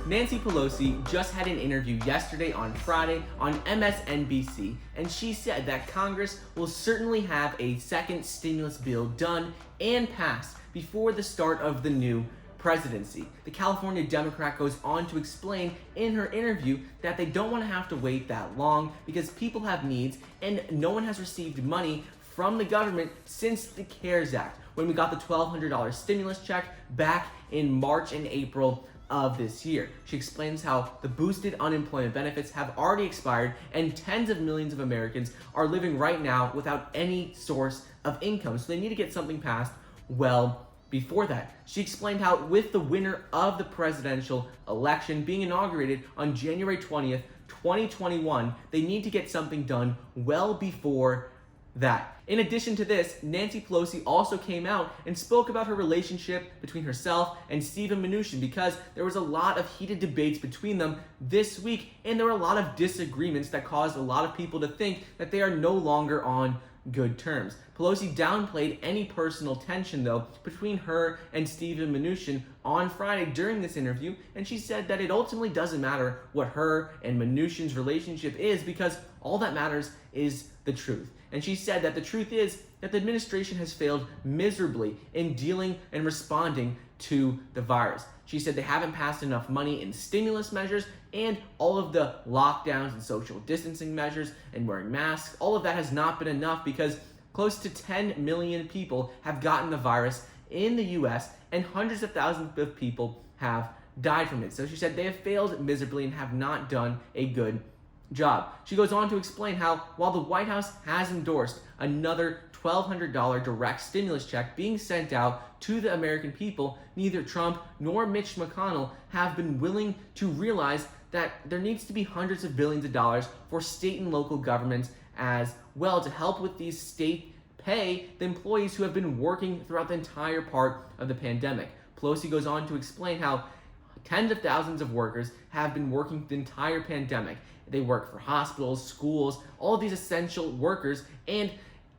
Nancy Pelosi just had an interview yesterday on Friday on MSNBC, and she said that Congress will certainly have a second stimulus bill done and passed before the start of the new presidency. The California Democrat goes on to explain in her interview that they don't want to have to wait that long because people have needs and no one has received money from the government since the CARES Act, when we got the $1,200 stimulus check back in March and April of this year. She explains how the boosted unemployment benefits have already expired and tens of millions of Americans are living right now without any source of income, so they need to get something passed well before that. She explained how with the winner of the presidential election being inaugurated on January 20th, 2021, they need to get something done well before that. In addition to this, Nancy Pelosi also came out and spoke about her relationship between herself and Stephen Mnuchin, because there was a lot of heated debates between them this week, and there were a lot of disagreements that caused a lot of people to think that they are no longer on good terms. Pelosi downplayed any personal tension, though, between her and Stephen Mnuchin on Friday during this interview, and she said that it ultimately doesn't matter what her and Mnuchin's relationship is, because all that matters is the truth. And she said that the truth is that the administration has failed miserably in dealing and responding to the virus. She said they haven't passed enough money in stimulus measures, and all of the lockdowns and social distancing measures and wearing masks, all of that has not been enough because close to 10 million people have gotten the virus in the US and hundreds of thousands of people have died from it. So she said they have failed miserably and have not done a good job. She goes on to explain how while the White House has endorsed another $1,200 direct stimulus check being sent out to the American people, neither Trump nor Mitch McConnell have been willing to realize that there needs to be hundreds of billions of dollars for state and local governments as well to help with these state pay the employees who have been working throughout the entire part of the pandemic. Pelosi goes on to explain how tens of thousands of workers have been working the entire pandemic. They work for hospitals, schools, all of these essential workers, and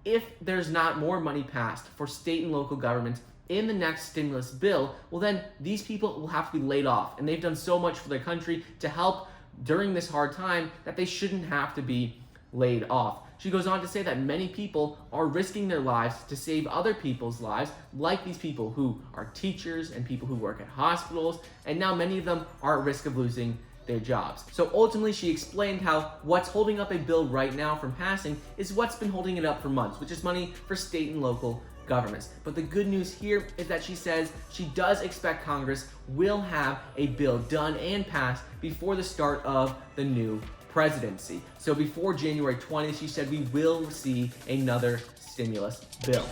if there's not more money passed for state and local governments in the next stimulus bill, well then these people will have to be laid off, and they've done so much for their country to help during this hard time that they shouldn't have to be laid off. She goes on to say that many people are risking their lives to save other people's lives, like these people who are teachers and people who work at hospitals, and now many of them are at risk of losing their jobs. So ultimately, she explained how what's holding up a bill right now from passing is what's been holding it up for months, which is money for state and local governments. But the good news here is that she says she does expect Congress will have a bill done and passed before the start of the new presidency. So before January 20th, she said we will see another stimulus bill.